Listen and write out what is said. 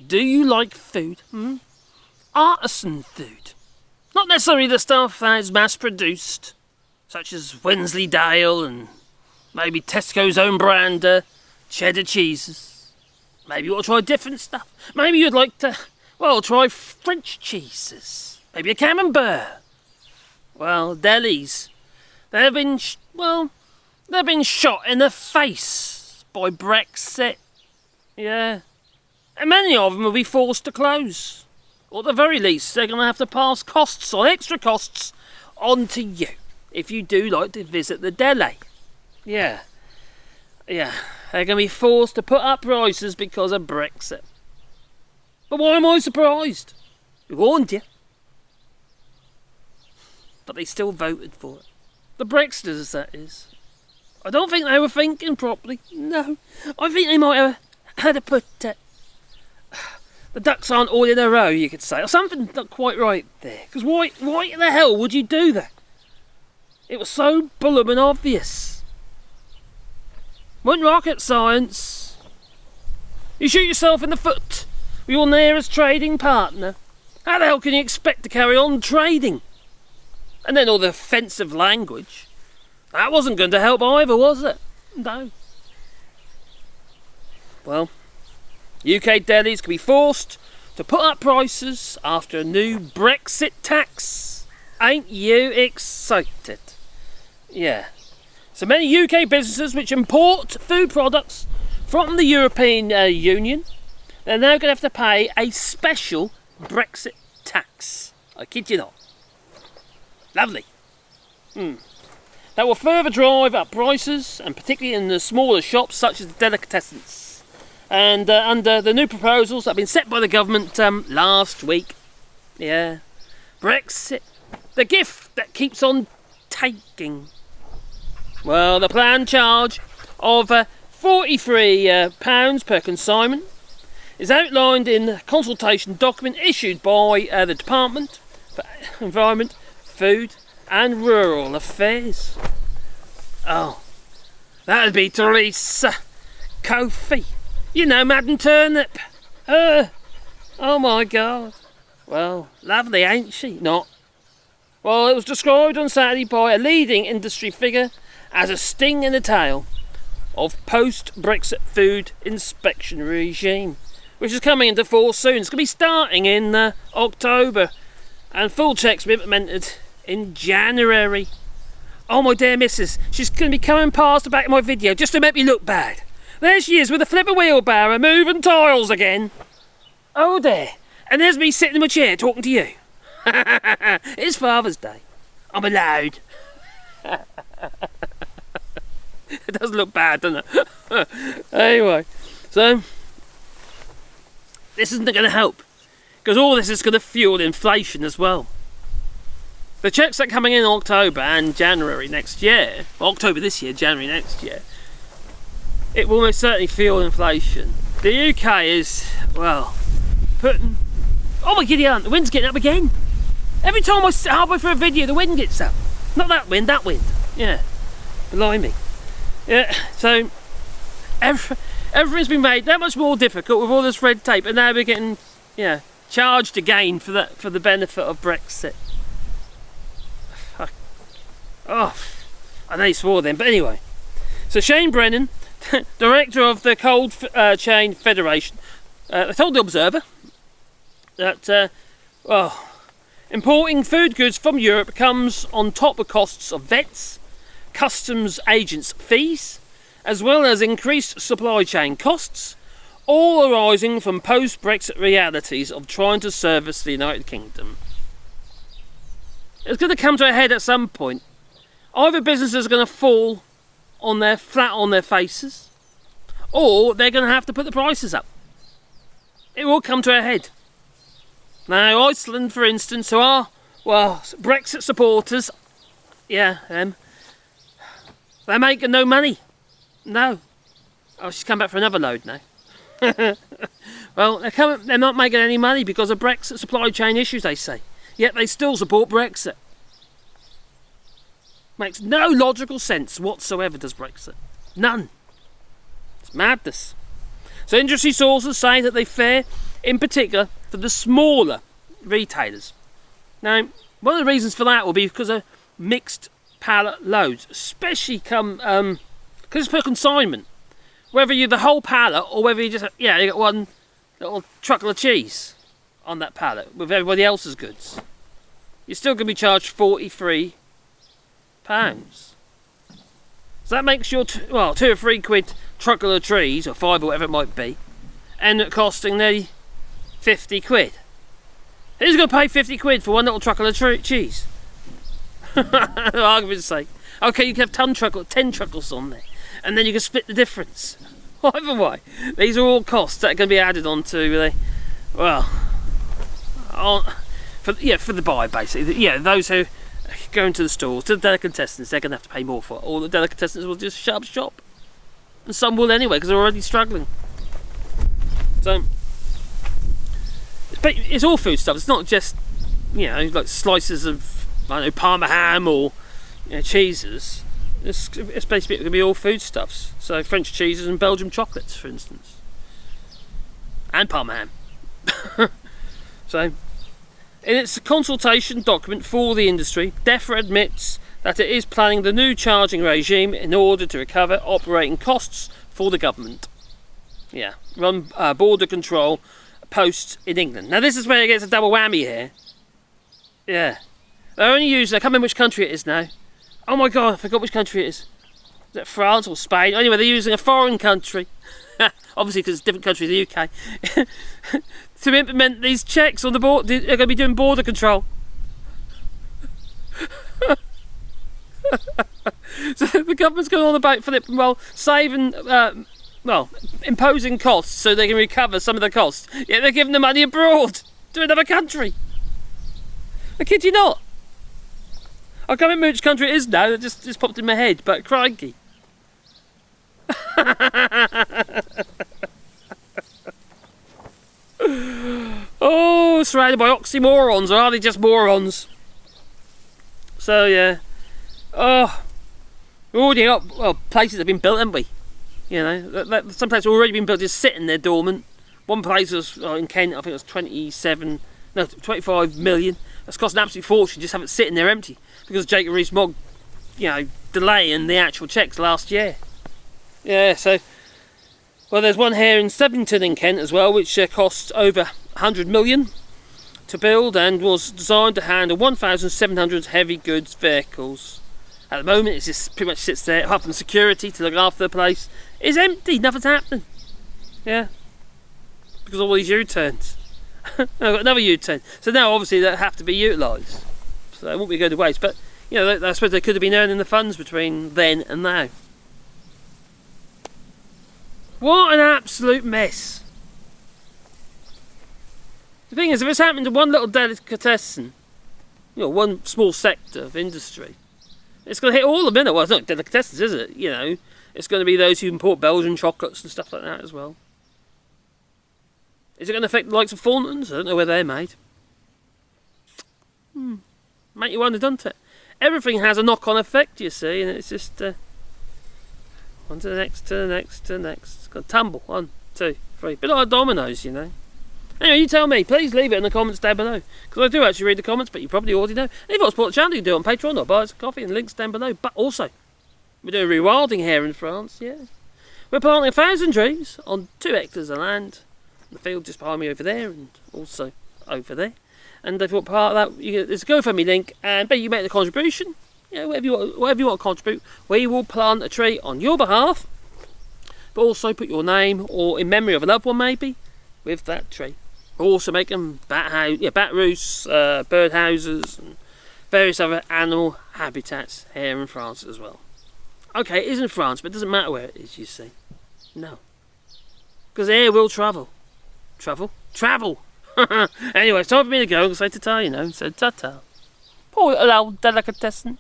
Do you like food? Artisan food. Not necessarily the stuff that is mass-produced, such as Wensleydale and maybe Tesco's own brand cheddar cheeses. Maybe you want to try different stuff. Maybe you'd like to, try French cheeses. Maybe a camembert. Well, delis. They've been shot in the face by Brexit. Yeah. And many of them will be forced to close. Or at the very least, they're going to have to pass extra costs on to you if you do like to visit the deli. Yeah. They're going to be forced to put up prices because of Brexit. But why am I surprised? We warned you. But they still voted for it. The Brexiters, that is. I don't think they were thinking properly. No. I think they might have had to put... the ducks aren't all in a row, you could say. Or something not quite right there. Because why the hell would you do that? It was so blooming obvious. Wasn't rocket science. You shoot yourself in the foot with your nearest trading partner. How the hell can you expect to carry on trading? And then all the offensive language. That wasn't going to help either, was it? No. Well, UK delis can be forced to put up prices after a new Brexit tax. Ain't you excited? Yeah. So many UK businesses which import food products from the European Union, they're now going to have to pay a special Brexit tax. I kid you not. Lovely. That will further drive up prices, and particularly in the smaller shops such as the delicatessens. And under the new proposals that have been set by the government last week. Yeah. Brexit. The gift that keeps on taking. Well, the planned charge of £43 per consignment is outlined in the consultation document issued by the Department for Environment, Food and Rural Affairs. Oh, that would be Theresa Kofi. You know, Madam Turnip. Oh my God. Well, lovely, ain't she? Not. Well, it was described on Saturday by a leading industry figure as a sting in the tail of post-Brexit food inspection regime, which is coming into force soon. It's going to be starting in October, and full checks will be implemented in January. Oh, my dear missus, she's going to be coming past the back of my video just to make me look bad. There she is with a flipper wheelbarrow moving tiles again. Oh dear. And there's me sitting in my chair talking to you. It's Father's Day. I'm allowed. It does look bad, doesn't it? Anyway, so this isn't going to help, because all this is going to fuel inflation as well. The checks that are coming in October and January next year, October this year, January next year, it will most certainly fuel inflation. The UK is, well, putting... Oh my giddy aunt, the wind's getting up again. Every time I sit halfway through a video, the wind gets up. Not that wind, that wind. Yeah, blimey. Yeah, so everything's been made that much more difficult with all this red tape, and now we're getting, charged again for the benefit of Brexit. Oh, I know you swore then, but anyway. So Shane Brennan, director of the Cold Chain Federation, told the Observer that, importing food goods from Europe comes on top of costs of vets, customs agents' fees, as well as increased supply chain costs, all arising from post-Brexit realities of trying to service the United Kingdom. It's going to come to a head at some point. Either businesses are going to fall flat on their faces, or they're going to have to put the prices up. It will come to a head. Now, Iceland, for instance, who are, Brexit supporters, they're making no money. No. Oh, she's come back for another load now. Well, they're not making any money because of Brexit supply chain issues, they say. Yet they still support Brexit. Makes no logical sense whatsoever, does Brexit. None. It's madness. So industry sources say that they fear in particular for the smaller retailers. Now, one of the reasons for that will be because of mixed pallet loads, especially because it's per consignment. Whether you're the whole pallet or whether you just, you got one little truckle of cheese on that pallet with everybody else's goods, you're still going to be charged £43. So that makes your, £2 or £3 truckle of trees, or 5 or whatever it might be, end up costing nearly £50. Who's going to pay £50 for one little truckle of cheese? For argument's sake. Okay, you can have 10 truckles on there, and then you can split the difference. Either way, these are all costs that are going to be added onto for the buyer, basically. Yeah, those who go into the stores, to the delicatessens, they're going to have to pay more for it. All the delicatessens will just shut up shop, and some will anyway because they're already struggling. So it's all food stuff. It's not just like slices of Parma ham or cheeses. It's basically going to be all foodstuffs. So French cheeses and Belgian chocolates, for instance, and Parma ham. So, in its consultation document for the industry, Defra admits that it is planning the new charging regime in order to recover operating costs for the government. Yeah, run border control posts in England. Now this is where it gets a double whammy here. Yeah, they only use. I can't remember which country it is now. Oh my god, I forgot which country it is. Is it France or Spain? Anyway, they're using a foreign country, obviously because it's a different country to the UK, to implement these checks on the border. They're going to be doing border control. So the government's going on about flipping, saving, imposing costs so they can recover some of the costs. Yet they're giving the money abroad to another country. I kid you not. I can't remember which country it is now. It just popped in my head. But crikey. Oh, surrounded by oxymorons, or are they just morons? So yeah. Oh, we've already got places have been built, haven't we? Some places have already been built, just sitting there dormant. One place was in Kent, I think it was 25 million. That's cost an absolute fortune, just have it sitting there empty because Jacob Rees-Mogg, delaying the actual checks last year. Yeah, so there's one here in Sevington in Kent as well, which cost over 100 million to build and was designed to handle 1,700 heavy goods vehicles. At the moment, it just pretty much sits there, apart from security to look after the place. It's empty, nothing's happening. Yeah, because of all these U-turns. I've got another U-turn. So now, obviously, that have to be utilised. So it won't be going to waste. But, I suppose they could have been earning the funds between then and now. What an absolute mess. The thing is, if it's happened to one little delicatessen, one small sector of industry, it's going to hit all of them. Well, it's not delicatessens, is it? It's going to be those who import Belgian chocolates and stuff like that as well. Is it going to affect the likes of Thorntons? I don't know where they're made. Make you wonder, doesn't it? Everything has a knock-on effect, you see, and it's just one to the next, to the next, to the next. It's got to tumble. 1, 2, 3. Bit like dominoes, Anyway, you tell me. Please leave it in the comments down below, because I do actually read the comments, but you probably already know. And if you want to support the channel, you can do it on Patreon or buy us a coffee, and links down below. But also, we're doing rewilding here in France. Yeah, we're planting 1,000 trees on 2 hectares of land. The field just behind me over there, and also over there. And if you want part of that, there's a GoFundMe link, and you make the contribution. Whatever you want to contribute, we will plant a tree on your behalf, but also put your name or in memory of a loved one maybe with that tree. We'll also make them bat roosts, bird houses, and various other animal habitats here in France as well. Okay, it is in France, but it doesn't matter where it is, you see. No, because air will travel. Travel! Anyway, it's time for me to go and say ta-ta, so ta-ta. Poor little delicatessen.